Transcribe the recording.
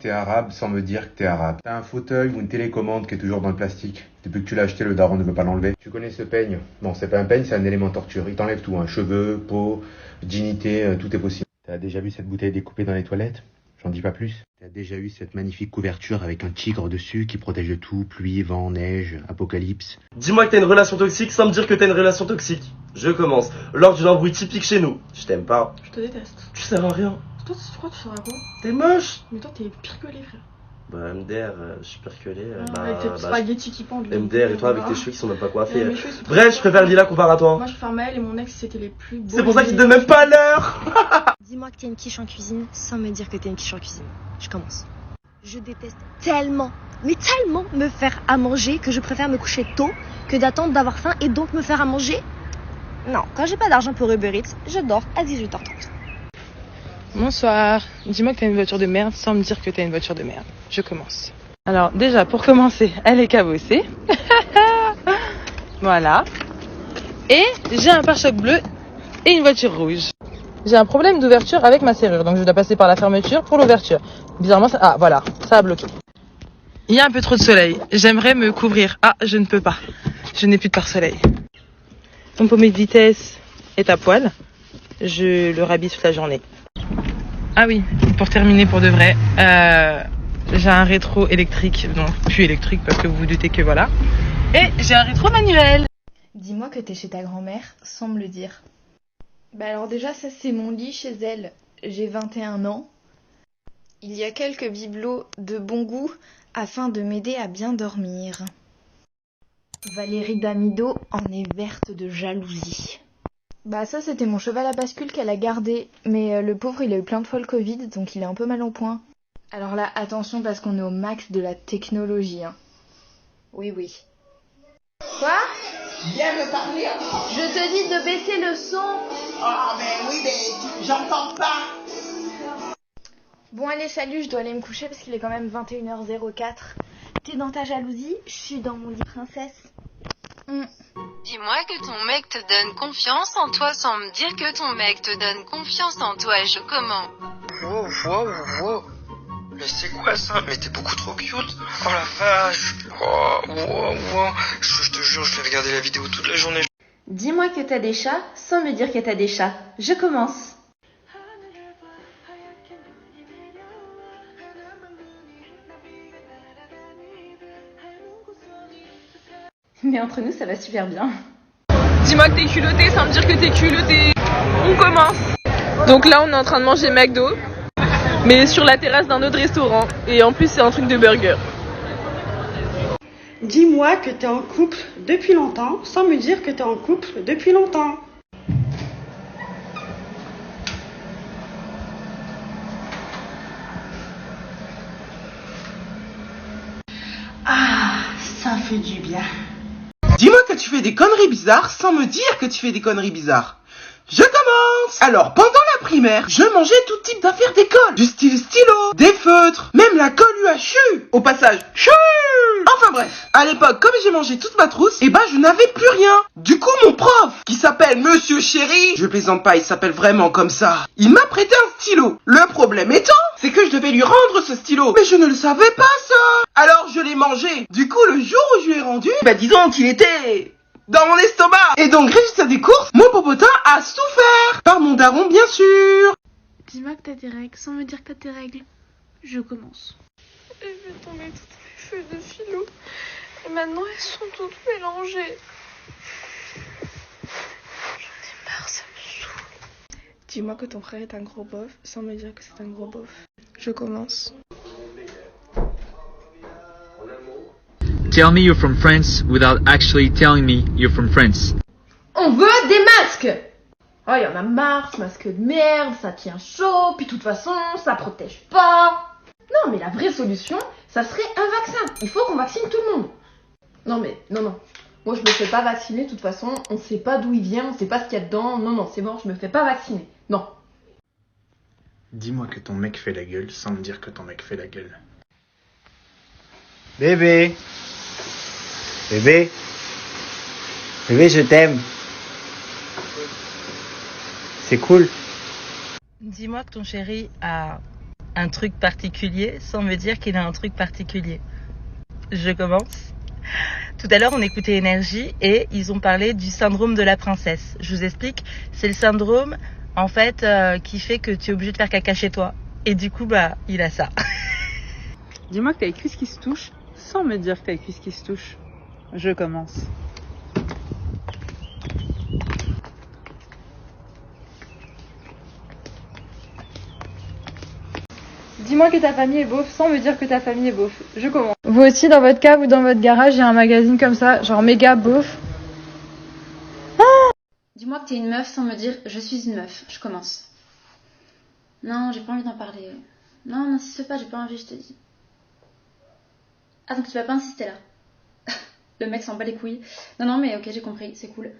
t'es arabe sans me dire que t'es arabe. T'as un fauteuil ou une télécommande qui est toujours dans le plastique. Depuis que tu l'as acheté, le daron ne veut pas l'enlever. Tu connais ce peigne? Bon, c'est pas un peigne, c'est un élément de torture. Il t'enlève tout, hein. Cheveux, peau, dignité, tout est possible. T'as déjà vu cette bouteille découpée dans les toilettes? J'en dis pas plus. T'as déjà eu cette magnifique couverture avec un tigre dessus qui protège de tout, pluie, vent, neige, apocalypse. Dis-moi que t'as une relation toxique sans me dire que t'as une relation toxique. Je commence. Lors d'une embrouille typique chez nous. Je t'aime pas. Je te déteste. Tu sers à rien. Toi, tu crois que tu seras quoi? T'es moche. Mais toi, t'es pire que les frères. Bah MDR, je suis pire que les. Avec tes spaghettis qui pendent. MDR et toi avec tes cheveux qui sont même pas coiffés. Mes cheveux, ils sont Bref, je très préfère Lila comparé à toi. Moi, je préfère Maël et mon ex, c'était les plus beaux. C'est pour ça qu'il te donne même pas l'heure. Dis-moi que t'es une quiche en cuisine sans me dire que t'es une quiche en cuisine. Je commence. Je déteste tellement, mais tellement me faire à manger que je préfère me coucher tôt que d'attendre d'avoir faim et donc me faire à manger. Non, quand j'ai pas d'argent pour Uber Eats, je dors à 18h30. Bonsoir. Dis-moi que t'as une voiture de merde sans me dire que t'as une voiture de merde. Je commence. Alors déjà, pour commencer, elle est cabossée. Voilà. Et j'ai un pare-choc bleu et une voiture rouge. J'ai un problème d'ouverture avec ma serrure, donc je dois passer par la fermeture pour l'ouverture. Bizarrement, ça... Ah, voilà, ça a bloqué. Il y a un peu trop de soleil. J'aimerais me couvrir. Ah, je ne peux pas. Je n'ai plus de pare-soleil. Mon pommier de vitesse est à poil. Je le rhabille toute la journée. Ah oui, pour terminer pour de vrai, j'ai un rétro électrique, donc plus électrique parce que vous vous doutez que voilà. Et j'ai un rétro manuel. Dis-moi que t'es chez ta grand-mère sans me le dire. Bah alors déjà, ça c'est mon lit chez elle. J'ai 21 ans. Il y a quelques bibelots de bon goût afin de m'aider à bien dormir. Valérie Damido en est verte de jalousie. Bah ça c'était mon cheval à bascule qu'elle a gardé, mais le pauvre il a eu plein de fois le Covid, donc il est un peu mal en point. Alors là, attention parce qu'on est au max de la technologie, hein. Oui, oui. Quoi? Viens me parler. Je te dis de baisser le son. Ah ben oui, mais j'entends pas. Bon allez, salut, je dois aller me coucher parce qu'il est quand même 21h04. T'es dans ta jalousie, je suis dans mon lit princesse. Dis-moi que ton mec te donne confiance en toi sans me dire que ton mec te donne confiance en toi et je commence. Wow. Mais c'est quoi ça? Mais t'es beaucoup trop cute. Oh la vache. Wow. Je te jure, je vais regarder la vidéo toute la journée. Dis-moi que t'as des chats sans me dire que t'as des chats. Je commence. Mais entre nous, ça va super bien. Dis-moi que t'es culotté sans me dire que t'es culotté. On commence. Donc là, on est en train de manger McDo, mais sur la terrasse d'un autre restaurant. Et en plus, c'est un truc de burger. Dis-moi que t'es en couple depuis longtemps sans me dire que t'es en couple depuis longtemps. Ah, ça fait du bien. Dis-moi que tu fais des conneries bizarres sans me dire que tu fais des conneries bizarres. Je commence! Alors, pendant la primaire, je mangeais tout type d'affaires d'école. Du style stylo, des feutres, même la colle UHU. Au passage, CHU! Enfin bref, à l'époque, comme j'ai mangé toute ma trousse, je n'avais plus rien. Du coup, mon prof, qui s'appelle Monsieur Chéri, je plaisante pas, il s'appelle vraiment comme ça, il m'a prêté un stylo. Le problème étant, c'est que je devais lui rendre ce stylo. Mais je ne le savais pas, ça. Alors, je l'ai mangé. Du coup, le jour où je lui ai rendu, disons qu'il était dans mon estomac. Et donc, résultat des courses, mon popotin a souffert. Par mon daron, bien sûr. Dis-moi que t'as des règles sans me dire que t'as tes règles. Je commence. Et je vais tomber toutes mes feuilles de philo. Et maintenant, elles sont toutes mélangées. J'en ai marre, ça me saoule. Dis-moi que ton frère est un gros bof sans me dire que c'est un gros bof. Je commence. Tell me you're from France without actually telling me you're from France. On veut des masques! Oh, y en a marre, ce masque de merde, ça tient chaud, puis de toute façon, ça protège pas. Non, mais la vraie solution, ça serait un vaccin. Il faut qu'on vaccine tout le monde. Non. Moi, je me fais pas vacciner, de toute façon, on sait pas d'où il vient, on sait pas ce qu'il y a dedans. Non, c'est mort, je me fais pas vacciner. Non. Dis-moi que ton mec fait la gueule sans me dire que ton mec fait la gueule. Bébé, je t'aime. C'est cool. Dis-moi que ton chéri a un truc particulier sans me dire qu'il a un truc particulier. Je commence. Tout à l'heure, on écoutait Énergie et ils ont parlé du syndrome de la princesse. Je vous explique, c'est le syndrome, en fait, qui fait que tu es obligé de faire caca chez toi. Et du coup, bah, il a ça. Dis-moi que t'as les cuisses qui se touchent sans me dire que t'as les cuisses qui se touchent. Je commence. Dis-moi que ta famille est beauf sans me dire que ta famille est beauf. Je commence. Vous aussi, dans votre cave ou dans votre garage, il y a un magazine comme ça, genre méga beauf. Dis-moi que t'es une meuf sans me dire je suis une meuf. Je commence. Non, j'ai pas envie d'en parler. Non, n'insiste pas, j'ai pas envie, je te dis. Ah, donc tu vas pas insister là. Le mec s'en bat les couilles. Non, mais ok, j'ai compris, c'est cool.